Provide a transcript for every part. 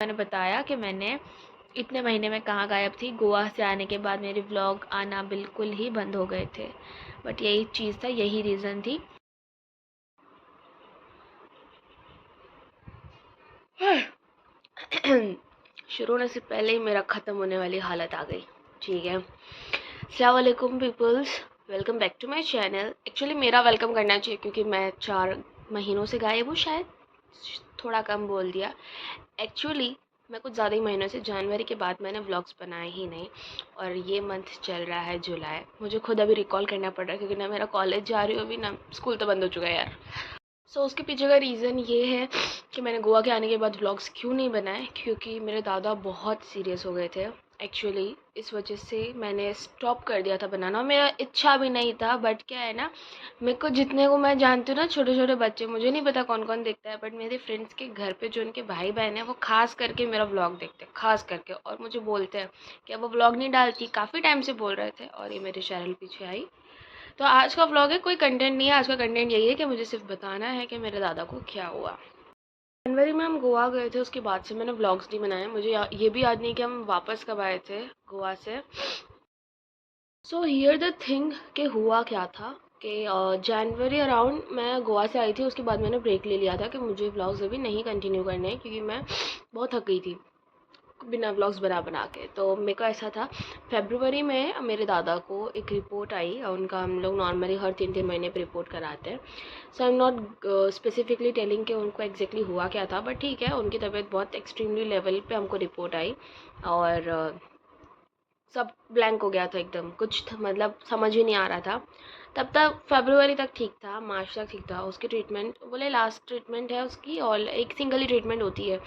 मैंने बताया कि मैंने इतने महीने में कहाँ गायब थी। गोवा से आने के बाद मेरे व्लॉग आना बिल्कुल ही बंद हो गए थे, बट यही चीज़ था, यही रीज़न थी। शुरू होने से पहले ही मेरा ख़त्म होने वाली हालत आ गई। ठीक है, अस्सलाम वालेकुम peoples, welcome back to my channel. Actually मेरा वेलकम करना चाहिए क्योंकि मैं 4 महीनों से गायब हूँ, शायद थोड़ा कम बोल दिया। एक्चुअली मैं कुछ ज़्यादा ही महीनों से, जनवरी के बाद मैंने व्लॉग्स बनाए ही नहीं, और ये मंथ चल रहा है जुलाई। मुझे खुद अभी रिकॉल करना पड़ रहा है क्योंकि ना मेरा कॉलेज जा रही हूँ अभी, ना स्कूल तो बंद हो चुका है यार। उसके पीछे का रीज़न ये है कि मैंने गोवा के आने के बाद व्लॉग्स क्यों नहीं बनाए, क्योंकि मेरे दादा बहुत सीरियस हो गए थे। एक्चुअली इस वजह से मैंने स्टॉप कर दिया था बनाना। मेरा इच्छा भी नहीं था, बट क्या है ना, मेरे को जितने को मैं जानती हूँ ना, छोटे छोटे बच्चे, मुझे नहीं पता कौन कौन देखता है, बट मेरे फ्रेंड्स के घर पे जो उनके भाई बहन है वो खास करके मेरा व्लॉग देखते हैं, खास करके, और मुझे बोलते हैं कि अब वो व्लॉग नहीं डालती, काफ़ी टाइम से बोल रहे थे, और ये मेरे चैनल पीछे आई। तो आज का व्लॉग है, कोई कंटेंट नहीं है। आज का कंटेंट यही है कि मुझे सिर्फ बताना है कि मेरे दादा को क्या हुआ। जनवरी में हम गोवा गए थे, उसके बाद से मैंने व्लॉग्स नहीं बनाए। मुझे ये भी याद नहीं कि हम वापस कब आए थे गोवा से। सो हियर द थिंग कि हुआ क्या था कि जनवरी अराउंड मैं गोवा से आई थी। उसके बाद मैंने ब्रेक ले लिया था कि मुझे व्लॉग्स अभी नहीं कंटिन्यू करने हैं क्योंकि मैं बहुत थक गई थी बिना व्लॉग्स बना बना के। तो मेरे को ऐसा था, फरवरी में मेरे दादा को एक रिपोर्ट आई, उनका हम लोग नॉर्मली हर 3-3 महीने पे रिपोर्ट कराते हैं। So I am not specifically telling कि उनको एग्जैक्टली हुआ क्या था, बट ठीक है, उनकी तबीयत बहुत एक्सट्रीमली लेवल पे हमको रिपोर्ट आई, और सब ब्लैंक हो गया था एकदम, कुछ मतलब समझ ही नहीं आ रहा था। तब तक फरवरी तक ठीक था, मार्च तक ठीक था। उसकी ट्रीटमेंट बोले लास्ट ट्रीटमेंट है उसकी, और एक सिंगल ही ट्रीटमेंट होती है,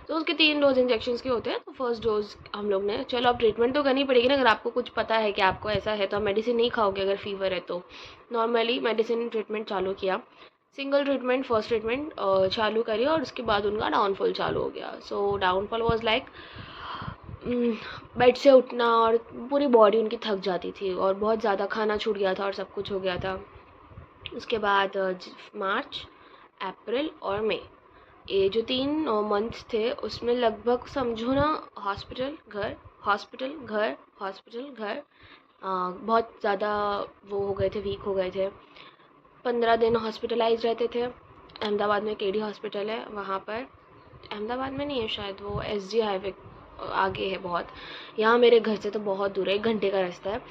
तो उसके 3 डोज इंजेक्शन के होते हैं। तो फर्स्ट डोज हम लोग ने, चलो अब ट्रीटमेंट तो करनी पड़ेगी ना, अगर आपको कुछ पता है कि आपको ऐसा है तो आप मेडिसिन नहीं खाओगे। अगर फीवर है तो नॉर्मली मेडिसिन ट्रीटमेंट चालू किया, सिंगल ट्रीटमेंट, फर्स्ट ट्रीटमेंट चालू करी, और उसके बाद उनका डाउनफॉल चालू हो गया। सो डाउनफॉल वॉज लाइक बेड से उठना, और पूरी बॉडी उनकी थक जाती थी, और बहुत ज़्यादा खाना छूट गया था, और सब कुछ हो गया था। उसके बाद मार्च, अप्रैल और मई, ये जो 3 मंथ्स थे, उसमें लगभग समझो ना, हॉस्पिटल घर, हॉस्पिटल घर, हॉस्पिटल घर। बहुत ज़्यादा वो हो गए थे, वीक हो गए थे। 15 दिन हॉस्पिटलाइज रहते थे। अहमदाबाद में केडी हॉस्पिटल है, वहाँ पर, अहमदाबाद में नहीं है शायद, वो SG हाईवे आगे है बहुत। यहाँ मेरे घर से तो बहुत दूर है, 1 घंटे का रास्ता है।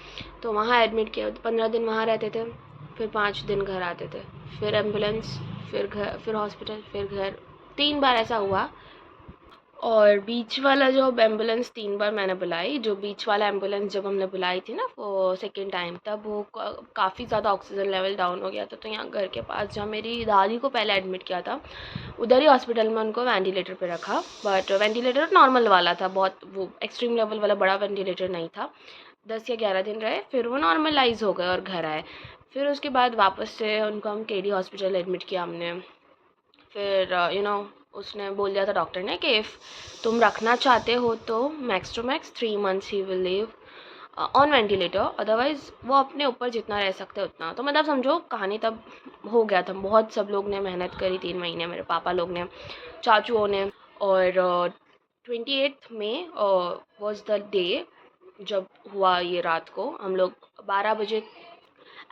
तो वहाँ एडमिट किया, 15 दिन वहाँ रहते थे, फिर 5 दिन घर आते थे, फिर एम्बुलेंस, फिर घर, फिर हॉस्पिटल, फिर घर। 3 बार ऐसा हुआ। और बीच वाला जो एम्बुलेंस 3 बार मैंने बुलाई, जो बीच वाला एम्बुलेंस जब हमने बुलाई थी ना वो सेकेंड टाइम, तब वो काफ़ी ज़्यादा ऑक्सीजन लेवल डाउन हो गया था। तो यहाँ घर के पास जहाँ मेरी दादी को पहले एडमिट किया था, उधर ही हॉस्पिटल में उनको वेंटिलेटर पे रखा। बट वेंटिलेटर नॉर्मल वाला था, बहुत वो एक्सट्रीम लेवल वाला बड़ा वेंटिलेटर नहीं था। 10 या 11 दिन रहे, फिर वो नॉर्मलाइज हो गए और घर आए। फिर उसके बाद वापस से उनको हम केडी हॉस्पिटल एडमिट किया हमने। फिर उसने बोल दिया था डॉक्टर ने कि इफ़ तुम रखना चाहते हो तो मैक्स टू मैक्स 3 मंथ्स ही will live on ventilator, otherwise वो अपने ऊपर जितना रह सकते हैं उतना। तो मतलब समझो कहानी तब हो गया था। बहुत सब लोग ने मेहनत करी 3 महीने, मेरे पापा लोग ने, चाचुओं ने। और 28 में वॉज द डे जब हुआ ये। रात को हम लोग 12 बजे,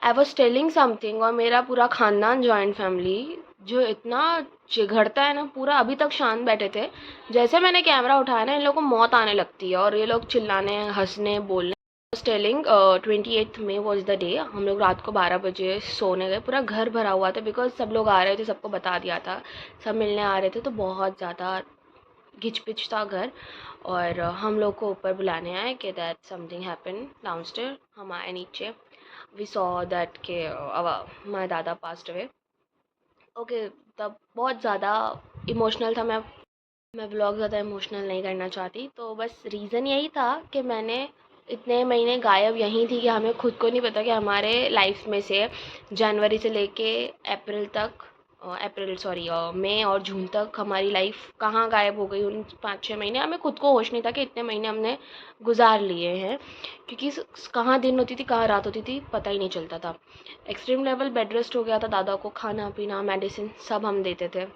आई वॉज टेलिंग समथिंग, और मेरा पूरा ख़ानदान, जॉइंट फैमिली, जो इतना चिढ़ता है ना, पूरा अभी तक शांत बैठे थे। जैसे मैंने कैमरा उठाया ना, इन लोगों को मौत आने लगती है, और ये लोग चिल्लाने, हंसने, बोलने। वॉज टेलिंग 28 में वॉज द डे। हम लोग रात को 12 बजे सोने गए, पूरा घर भरा हुआ था, बिकॉज सब लोग आ रहे थे, सबको बता दिया था, सब मिलने आ रहे थे, तो बहुत ज़्यादा घिच पिच था घर। और हम लोग को ऊपर बुलाने आए कि दैट समथिंग हैपन डाउनस्टेयर। हम आए नीचे, वी सॉ दैट के माय दादा पास्ड अवे। ओके, तब बहुत ज़्यादा इमोशनल था। मैं व्लॉग ज़्यादा इमोशनल नहीं करना चाहती, तो बस रीज़न यही था कि मैंने इतने महीने गायब यहीं थी कि हमें खुद को नहीं पता कि हमारे लाइफ में से जनवरी से लेके अप्रैल तक, मई और जून तक हमारी लाइफ कहाँ गायब हो गई। उन 5-6 महीने हमें खुद को होश नहीं था कि इतने महीने हमने गुजार लिए हैं, क्योंकि कहाँ दिन होती थी, कहाँ रात होती थी, पता ही नहीं चलता था। एक्सट्रीम लेवल बेड रेस्ट हो गया था दादा को, खाना पीना, मेडिसिन सब हम देते थे।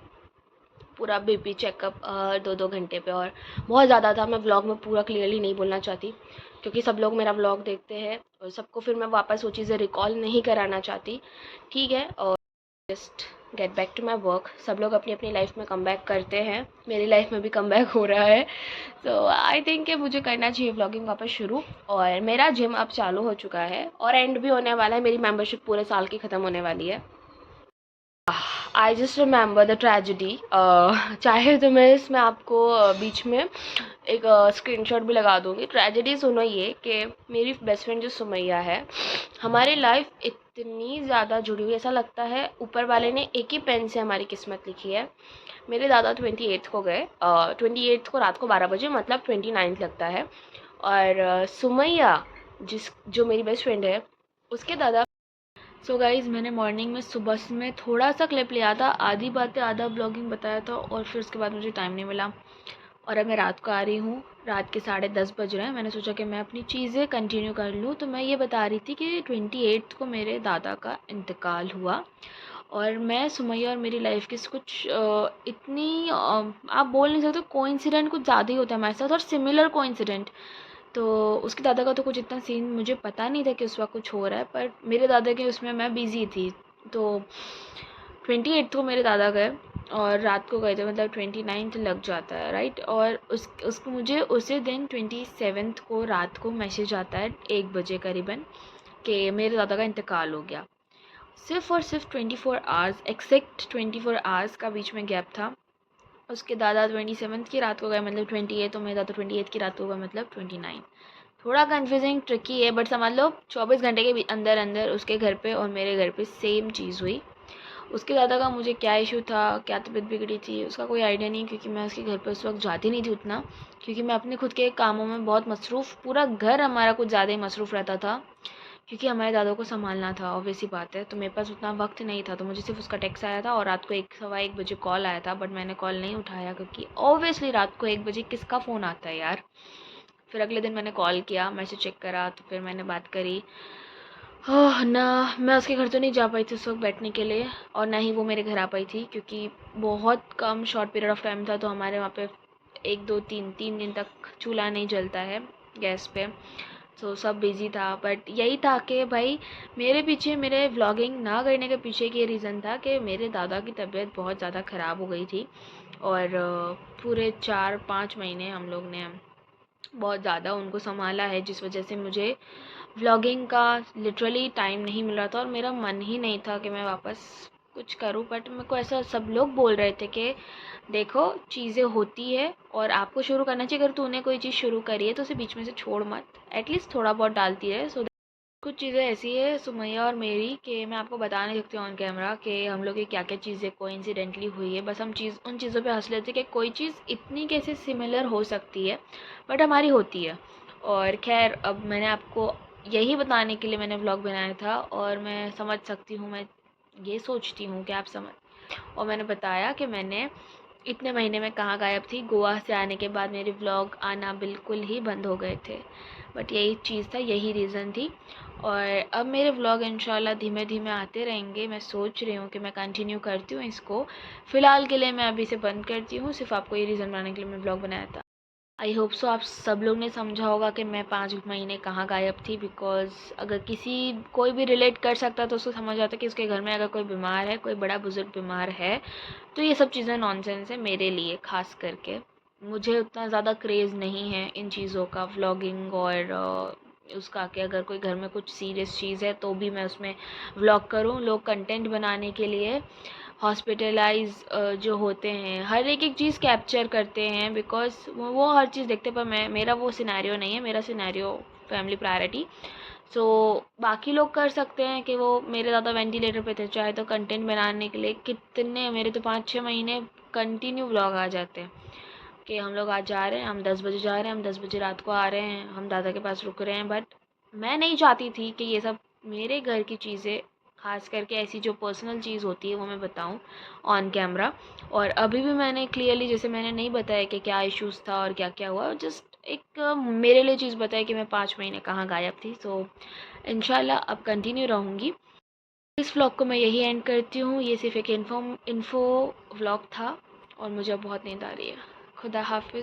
पूरा बीपी चेकअप 2-2 घंटे पे, और बहुत ज़्यादा था। मैं व्लॉग में पूरा क्लियरली नहीं बोलना चाहती क्योंकि सब लोग मेरा व्लॉग देखते हैं और सबको फिर मैं वापस वो चीज़ें रिकॉल नहीं कराना चाहती, ठीक है। और just get back to my work. सब लोग अपनी अपनी लाइफ में कम बैक करते हैं, मेरी लाइफ में भी कम बैक हो रहा है। सो आई थिंक कि मुझे करना चाहिए व्लॉगिंग वापस शुरू। और मेरा जिम अब चालू हो चुका है और एंड भी होने वाला है, मेरी मेंबरशिप पूरे साल की ख़त्म होने वाली है। I just remember the tragedy. चाहे तो मैं इसमें आपको बीच में एक स्क्रीनशॉट भी लगा दूँगी। ट्रेजिडी सुनो ये कि मेरी बेस्ट फ्रेंड जो सुमैया है, हमारी लाइफ इतनी ज़्यादा जुड़ी हुई, ऐसा लगता है ऊपर वाले ने एक ही पेन से हमारी किस्मत लिखी है। मेरे दादा 28 को गए, 28 को रात को 12 बजे, मतलब 29 लगता है। और सुमैया जो मेरी बेस्ट फ्रेंड है, उसके दादा। सो गाइज़, मैंने मॉर्निंग में सुबह में थोड़ा सा क्लिप लिया था, आधी बातें आधा ब्लॉगिंग बताया था, और फिर उसके बाद मुझे टाइम नहीं मिला। और अब मैं रात को आ रही हूँ, रात के 10:30 बज रहे हैं। मैंने सोचा कि मैं अपनी चीज़ें कंटिन्यू कर लूँ। तो मैं ये बता रही थी कि 28 को मेरे दादा का इंतकाल हुआ, और मैं सुमैया और मेरी लाइफ की कुछ इतनी आप बोल नहीं सकते, कोइंसिडेंट कुछ ज़्यादा ही होता है हमारे साथ, और सिमिलर कोइंसिडेंट। तो उसके दादा का तो कुछ इतना सीन मुझे पता नहीं था कि उस वक्त कुछ हो रहा है, पर मेरे दादा के उसमें मैं बिज़ी थी। तो 28 को मेरे दादा गए और रात को गए थे, मतलब 29 लग जाता है, राइट। और उसको मुझे उसी दिन 27 को रात को मैसेज आता है 1 बजे करीबन कि मेरे दादा का इंतकाल हो गया। सिर्फ़ और सिर्फ 24 आवर्स, एक्जैक्ट 24 आवर्स का बीच में गैप था। उसके दादा 27 की रात को गए, मतलब 28, तो मेरे दादा 28 की रात को गए, मतलब 29। थोड़ा कन्फ्यूजिंग ट्रिकी है, बट समझ लो 24 घंटे के अंदर अंदर उसके घर पे और मेरे घर पे सेम चीज़ हुई। उसके दादा का मुझे क्या इशू था, क्या तबीयत बिगड़ी थी, उसका कोई आइडिया नहीं, क्योंकि मैं उसके घर पर उस वक्त जाती नहीं थी उतना, क्योंकि मैं अपने खुद के कामों में बहुत मसरूफ़, पूरा घर हमारा कुछ ज़्यादा ही मसरूफ़ रहता था, क्योंकि हमारे दादा को संभालना था, ऑब्वियस सी बात है। तो मेरे पास उतना वक्त नहीं था, तो मुझे सिर्फ उसका टेक्स्ट आया था और रात को 1 सवा 1 बजे कॉल आया था, बट मैंने कॉल नहीं उठाया, क्योंकि ऑब्वियसली रात को 1 बजे किसका फ़ोन आता है यार। फिर अगले दिन मैंने कॉल किया, मैसेज चेक करा, तो फिर मैंने बात करी। ओह ना, मैं उसके घर तो नहीं जा पाई थी उस वक्त बैठने के लिए, और ना ही वो मेरे घर आ पाई थी, क्योंकि बहुत कम शॉर्ट पीरियड ऑफ टाइम था। तो हमारे वहाँ पे 1 2 3 3 दिन तक चूल्हा नहीं जलता है गैस पे, तो सब बिज़ी था। बट यही था कि भाई, मेरे पीछे, मेरे व्लॉगिंग ना करने के पीछे की ये रीज़न था कि मेरे दादा की तबीयत बहुत ज़्यादा ख़राब हो गई थी, और पूरे 4-5 महीने हम लोग ने बहुत ज़्यादा उनको संभाला है, जिस वजह से मुझे व्लॉगिंग का लिटरली टाइम नहीं मिल रहा था, और मेरा मन ही नहीं था कि मैं वापस कुछ करूं। बट मेरे को ऐसा सब लोग बोल रहे थे कि देखो, चीज़ें होती है और आपको शुरू करना चाहिए। अगर तूने कोई चीज़ शुरू करी है तो उसे बीच में से छोड़ मत, एटलीस्ट थोड़ा बहुत डालती रहे। सो कुछ चीज़ें ऐसी है सुमैया और मेरी, कि मैं आपको बता नहीं सकती ऑन कैमरा कि हम लोग की क्या क्या चीज़ें कोइंसिडेंटली हुई है। बस हम उन चीज़ों पे हंस लेते कि कोई चीज़ इतनी कैसे सिमिलर हो सकती है, बट हमारी होती है। और खैर, अब मैंने आपको यही बताने के लिए मैंने व्लॉग बनाया था, और मैं समझ सकती हूँ, मैं ये सोचती हूँ कि आप समझ। और मैंने बताया कि मैंने इतने महीने में कहाँ गायब थी। गोवा से आने के बाद मेरे व्लॉग आना बिल्कुल ही बंद हो गए थे, बट यही चीज़ था, यही रीज़न थी। और अब मेरे व्लॉग इंशाल्लाह धीमे धीमे आते रहेंगे। मैं सोच रही हूँ कि मैं कंटिन्यू करती हूँ इसको। फ़िलहाल के लिए मैं अभी से बंद करती हूँ, सिर्फ आपको ये रीज़न बनाने के लिए मैं व्लॉग बनाया था। आई होप सो आप सब लोग ने समझा होगा कि मैं 5 महीने कहाँ गायब थी, बिकॉज़ अगर कोई भी रिलेट कर सकता तो उसको समझ आता कि उसके घर में अगर कोई बीमार है, कोई बड़ा बुज़ुर्ग बीमार है, तो ये सब चीज़ें नॉनसेंस है मेरे लिए ख़ास करके। मुझे उतना ज़्यादा क्रेज़ नहीं है इन चीज़ों का, व्लॉगिंग और उसका, कि अगर कोई घर में कुछ सीरियस चीज़ है तो भी मैं उसमें व्लॉग करूँ। लोग कंटेंट बनाने के लिए हॉस्पिटलाइज जो होते हैं, हर एक चीज़ कैप्चर करते हैं, बिकॉज़ वो हर चीज़ देखते, पर मेरा वो सिनेरियो नहीं है। मेरा सिनेरियो फैमिली प्रायोरिटी। सो बाकी लोग कर सकते हैं कि वो, मेरे ज़्यादा वेंटिलेटर पे थे, चाहे तो कंटेंट बनाने के लिए कितने, मेरे तो 5-6 महीने कंटिन्यू व्लॉग आ जाते हैं कि हम लोग आज जा रहे हैं, हम 10 बजे जा रहे हैं, हम 10 बजे रात को आ रहे हैं, हम दादा के पास रुक रहे हैं। बट मैं नहीं चाहती थी कि ये सब मेरे घर की चीज़ें, ख़ास करके ऐसी जो पर्सनल चीज़ होती है, वो मैं बताऊं ऑन कैमरा। और अभी भी मैंने क्लियरली, जैसे मैंने नहीं बताया कि क्या इश्यूज़ था और क्या क्या हुआ, जस्ट एक मेरे लिए चीज़ बताया कि मैं 5 महीने कहाँ गायब थी। सो इंशाल्लाह अब कंटिन्यू रहूँगी। इस व्लॉग को मैं यही एंड करती हूँ। ये सिर्फ एक इन्फो व्लॉग था, और मुझे बहुत नींद आ रही है। खुदा हाफिज़।